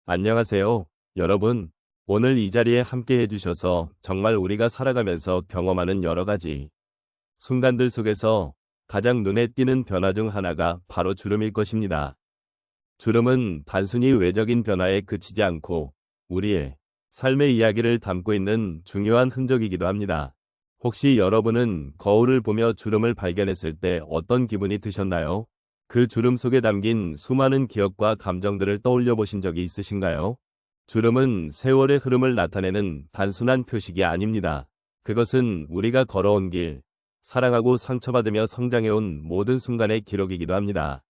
안녕하세요, 여러분. 오늘 이 자리에 함께 해주셔서 정말 우리가 살아가면서 경험하는 여러 가지 순간들 속에서 가장 눈에 띄는 변화 중 하나가 바로 주름일 것입니다. 주름은 단순히 외적인 변화에 그치지 않고 우리의 삶의 이야기를 담고 있는 중요한 흔적이기도 합니다. 혹시 여러분은 거울을 보며 주름을 발견했을 때 어떤 기분이 드셨나요? 그 주름 속에 담긴 수많은 기억과 감정들을 떠올려 보신 적이 있으신가요? 주름은 세월의 흐름을 나타내는 단순한 표식이 아닙니다. 그것은 우리가 걸어온 길, 사랑하고 상처받으며 성장해온 모든 순간의 기록이기도 합니다.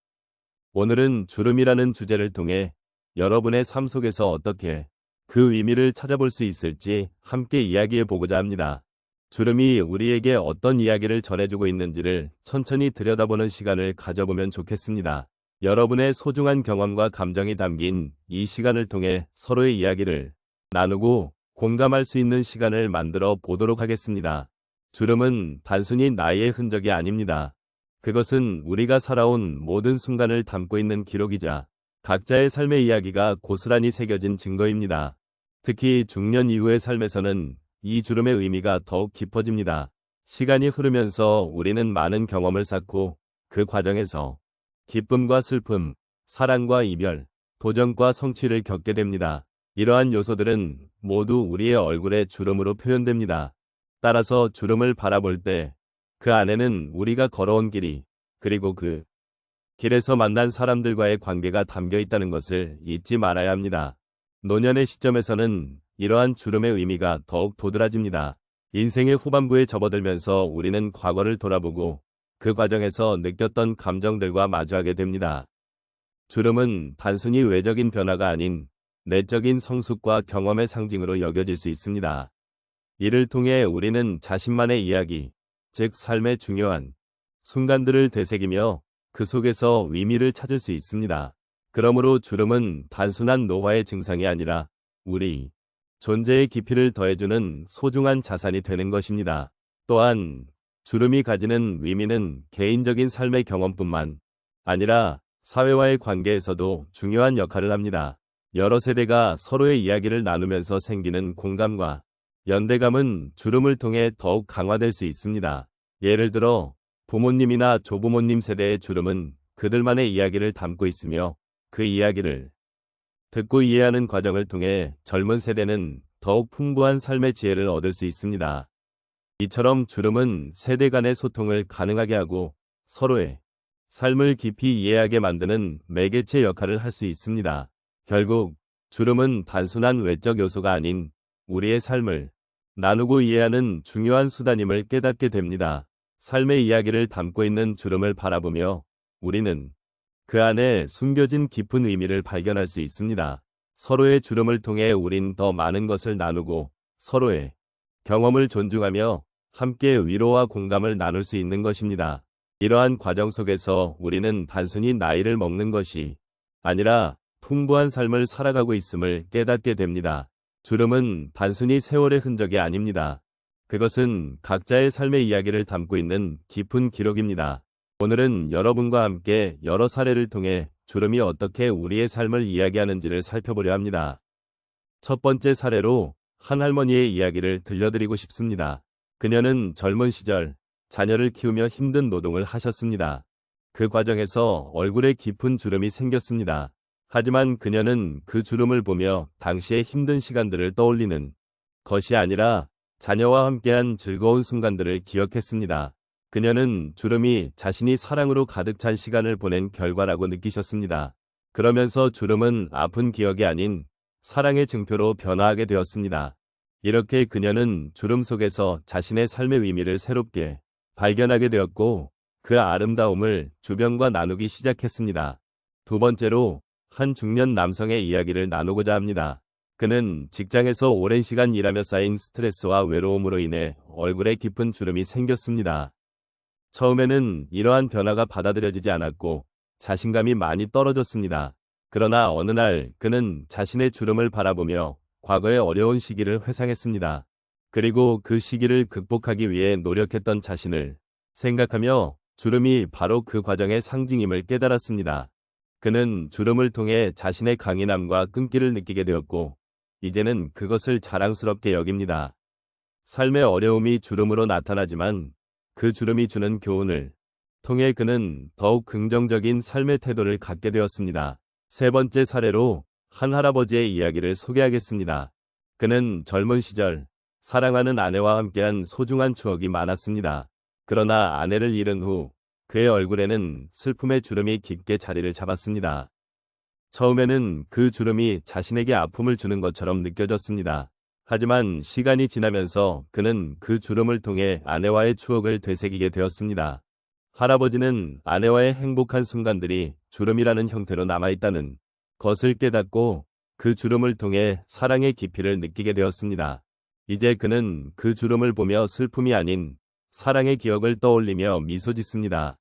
오늘은 주름이라는 주제를 통해 여러분의 삶 속에서 어떻게 그 의미를 찾아볼 수 있을지 함께 이야기해 보고자 합니다. 주름이 우리에게 어떤 이야기를 전해주고 있는지를 천천히 들여다보는 시간을 가져보면 좋겠습니다. 여러분의 소중한 경험과 감정이 담긴 이 시간을 통해 서로의 이야기를 나누고 공감할 수 있는 시간을 만들어 보도록 하겠습니다. 주름은 단순히 나이의 흔적이 아닙니다. 그것은 우리가 살아온 모든 순간을 담고 있는 기록이자 각자의 삶의 이야기가 고스란히 새겨진 증거입니다. 특히 중년 이후의 삶에서는 이 주름의 의미가 더욱 깊어집니다. 시간이 흐르면서 우리는 많은 경험을 쌓고 그 과정에서 기쁨과 슬픔, 사랑과 이별, 도전과 성취를 겪게 됩니다. 이러한 요소들은 모두 우리의 얼굴의 주름으로 표현됩니다. 따라서 주름을 바라볼 때 그 안에는 우리가 걸어온 길이, 그리고 그 길에서 만난 사람들과의 관계가 담겨 있다는 것을 잊지 말아야 합니다. 노년의 시점에서는 이러한 주름의 의미가 더욱 도드라집니다. 인생의 후반부에 접어들면서 우리는 과거를 돌아보고 그 과정에서 느꼈던 감정들과 마주하게 됩니다. 주름은 단순히 외적인 변화가 아닌 내적인 성숙과 경험의 상징으로 여겨질 수 있습니다. 이를 통해 우리는 자신만의 이야기, 즉 삶의 중요한 순간들을 되새기며 그 속에서 의미를 찾을 수 있습니다. 그러므로 주름은 단순한 노화의 증상이 아니라 우리 존재의 깊이를 더해주는 소중한 자산이 되는 것입니다. 또한 주름이 가지는 의미는 개인적인 삶의 경험뿐만 아니라 사회와의 관계에서도 중요한 역할을 합니다. 여러 세대가 서로의 이야기를 나누면서 생기는 공감과 연대감은 주름을 통해 더욱 강화될 수 있습니다. 예를 들어 부모님이나 조부모님 세대의 주름은 그들만의 이야기를 담고 있으며 그 이야기를 듣고 이해하는 과정을 통해 젊은 세대는 더욱 풍부한 삶의 지혜를 얻을 수 있습니다. 이처럼 주름은 세대 간의 소통을 가능하게 하고 서로의 삶을 깊이 이해하게 만드는 매개체 역할을 할 수 있습니다. 결국 주름은 단순한 외적 요소가 아닌 우리의 삶을 나누고 이해하는 중요한 수단임을 깨닫게 됩니다. 삶의 이야기를 담고 있는 주름을 바라보며 우리는 그 안에 숨겨진 깊은 의미를 발견할 수 있습니다. 서로의 주름을 통해 우린 더 많은 것을 나누고 서로의 경험을 존중하며 함께 위로와 공감을 나눌 수 있는 것입니다. 이러한 과정 속에서 우리는 단순히 나이를 먹는 것이 아니라 풍부한 삶을 살아가고 있음을 깨닫게 됩니다. 주름은 단순히 세월의 흔적이 아닙니다. 그것은 각자의 삶의 이야기를 담고 있는 깊은 기록입니다. 오늘은 여러분과 함께 여러 사례를 통해 주름이 어떻게 우리의 삶을 이야기하는지를 살펴보려 합니다. 첫 번째 사례로 한 할머니의 이야기를 들려드리고 싶습니다. 그녀는 젊은 시절 자녀를 키우며 힘든 노동을 하셨습니다. 그 과정에서 얼굴에 깊은 주름이 생겼습니다. 하지만 그녀는 그 주름을 보며 당시의 힘든 시간들을 떠올리는 것이 아니라 자녀와 함께한 즐거운 순간들을 기억했습니다. 그녀는 주름이 자신이 사랑으로 가득 찬 시간을 보낸 결과라고 느끼셨습니다. 그러면서 주름은 아픈 기억이 아닌 사랑의 증표로 변화하게 되었습니다. 이렇게 그녀는 주름 속에서 자신의 삶의 의미를 새롭게 발견하게 되었고 그 아름다움을 주변과 나누기 시작했습니다. 두 번째로 한 중년 남성의 이야기를 나누고자 합니다. 그는 직장에서 오랜 시간 일하며 쌓인 스트레스와 외로움으로 인해 얼굴에 깊은 주름이 생겼습니다. 처음에는 이러한 변화가 받아들여지지 않았고 자신감이 많이 떨어졌습니다. 그러나 어느 날 그는 자신의 주름을 바라보며 과거의 어려운 시기를 회상했습니다. 그리고 그 시기를 극복하기 위해 노력했던 자신을 생각하며 주름이 바로 그 과정의 상징임을 깨달았습니다. 그는 주름을 통해 자신의 강인함과 끈기를 느끼게 되었고, 이제는 그것을 자랑스럽게 여깁니다. 삶의 어려움이 주름으로 나타나지만 그 주름이 주는 교훈을 통해 그는 더욱 긍정적인 삶의 태도를 갖게 되었습니다. 세 번째 사례로 한 할아버지의 이야기를 소개하겠습니다. 그는 젊은 시절 사랑하는 아내와 함께한 소중한 추억이 많았습니다. 그러나 아내를 잃은 후 그의 얼굴에는 슬픔의 주름이 깊게 자리를 잡았습니다. 처음에는 그 주름이 자신에게 아픔을 주는 것처럼 느껴졌습니다. 하지만 시간이 지나면서 그는 그 주름을 통해 아내와의 추억을 되새기게 되었습니다. 할아버지는 아내와의 행복한 순간들이 주름이라는 형태로 남아있다는 것을 깨닫고 그 주름을 통해 사랑의 깊이를 느끼게 되었습니다. 이제 그는 그 주름을 보며 슬픔이 아닌 사랑의 기억을 떠올리며 미소 짓습니다.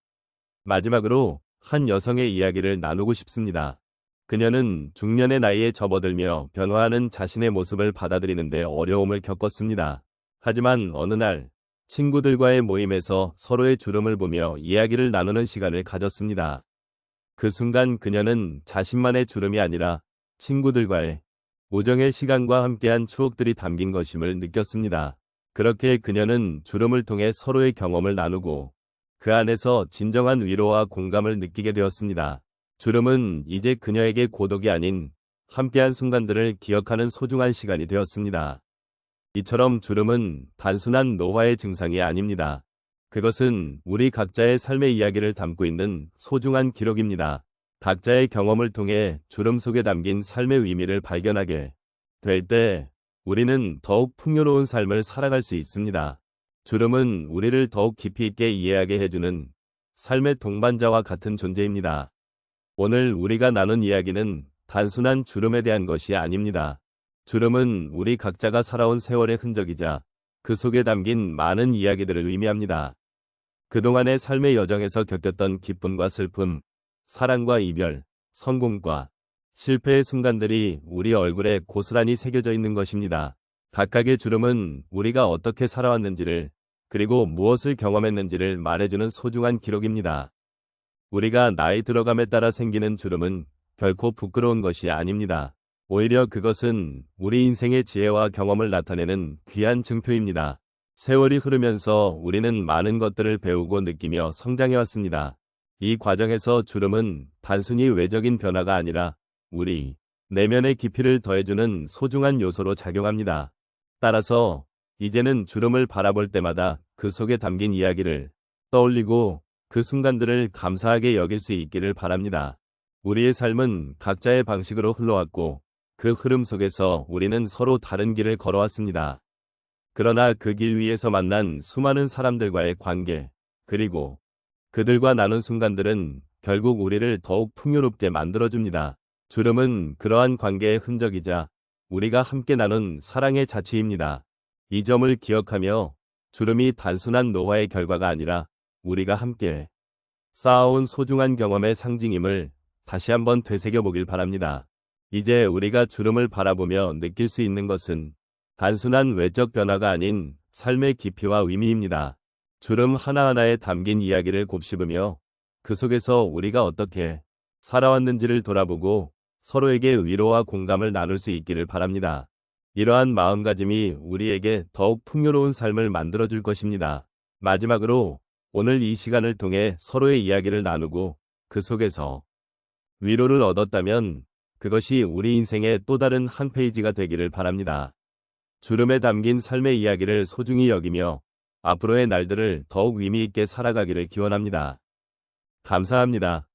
마지막으로 한 여성의 이야기를 나누고 싶습니다. 그녀는 중년의 나이에 접어들며 변화하는 자신의 모습을 받아들이는데 어려움을 겪었습니다. 하지만 어느 날 친구들과의 모임에서 서로의 주름을 보며 이야기를 나누는 시간을 가졌습니다. 그 순간 그녀는 자신만의 주름이 아니라 친구들과의 우정의 시간과 함께한 추억들이 담긴 것임을 느꼈습니다. 그렇게 그녀는 주름을 통해 서로의 경험을 나누고 그 안에서 진정한 위로와 공감을 느끼게 되었습니다. 주름은 이제 그녀에게 고독이 아닌 함께한 순간들을 기억하는 소중한 시간이 되었습니다. 이처럼 주름은 단순한 노화의 증상이 아닙니다. 그것은 우리 각자의 삶의 이야기를 담고 있는 소중한 기록입니다. 각자의 경험을 통해 주름 속에 담긴 삶의 의미를 발견하게 될 때 우리는 더욱 풍요로운 삶을 살아갈 수 있습니다. 주름은 우리를 더욱 깊이 있게 이해하게 해주는 삶의 동반자와 같은 존재입니다. 오늘 우리가 나눈 이야기는 단순한 주름에 대한 것이 아닙니다. 주름은 우리 각자가 살아온 세월의 흔적이자 그 속에 담긴 많은 이야기들을 의미합니다. 그동안의 삶의 여정에서 겪었던 기쁨과 슬픔, 사랑과 이별, 성공과 실패의 순간들이 우리 얼굴에 고스란히 새겨져 있는 것입니다. 각각의 주름은 우리가 어떻게 살아왔는지를 그리고 무엇을 경험했는지를 말해주는 소중한 기록입니다. 우리가 나이 들어감에 따라 생기는 주름은 결코 부끄러운 것이 아닙니다. 오히려 그것은 우리 인생의 지혜와 경험을 나타내는 귀한 증표입니다. 세월이 흐르면서 우리는 많은 것들을 배우고 느끼며 성장해왔습니다. 이 과정에서 주름은 단순히 외적인 변화가 아니라 우리 내면의 깊이를 더해주는 소중한 요소로 작용합니다. 따라서 이제는 주름을 바라볼 때마다 그 속에 담긴 이야기를 떠올리고 그 순간들을 감사하게 여길 수 있기를 바랍니다. 우리의 삶은 각자의 방식으로 흘러왔고 그 흐름 속에서 우리는 서로 다른 길을 걸어왔습니다. 그러나 그 길 위에서 만난 수많은 사람들과의 관계, 그리고 그들과 나눈 순간들은 결국 우리를 더욱 풍요롭게 만들어줍니다. 주름은 그러한 관계의 흔적이자 우리가 함께 나눈 사랑의 자취입니다. 이 점을 기억하며 주름이 단순한 노화의 결과가 아니라 우리가 함께 쌓아온 소중한 경험의 상징임을 다시 한번 되새겨보길 바랍니다. 이제 우리가 주름을 바라보며 느낄 수 있는 것은 단순한 외적 변화가 아닌 삶의 깊이와 의미입니다. 주름 하나하나에 담긴 이야기를 곱씹으며 그 속에서 우리가 어떻게 살아왔는지를 돌아보고 서로에게 위로와 공감을 나눌 수 있기를 바랍니다. 이러한 마음가짐이 우리에게 더욱 풍요로운 삶을 만들어줄 것입니다. 마지막으로 오늘 이 시간을 통해 서로의 이야기를 나누고 그 속에서 위로를 얻었다면 그것이 우리 인생의 또 다른 한 페이지가 되기를 바랍니다. 주름에 담긴 삶의 이야기를 소중히 여기며 앞으로의 날들을 더욱 의미 있게 살아가기를 기원합니다. 감사합니다.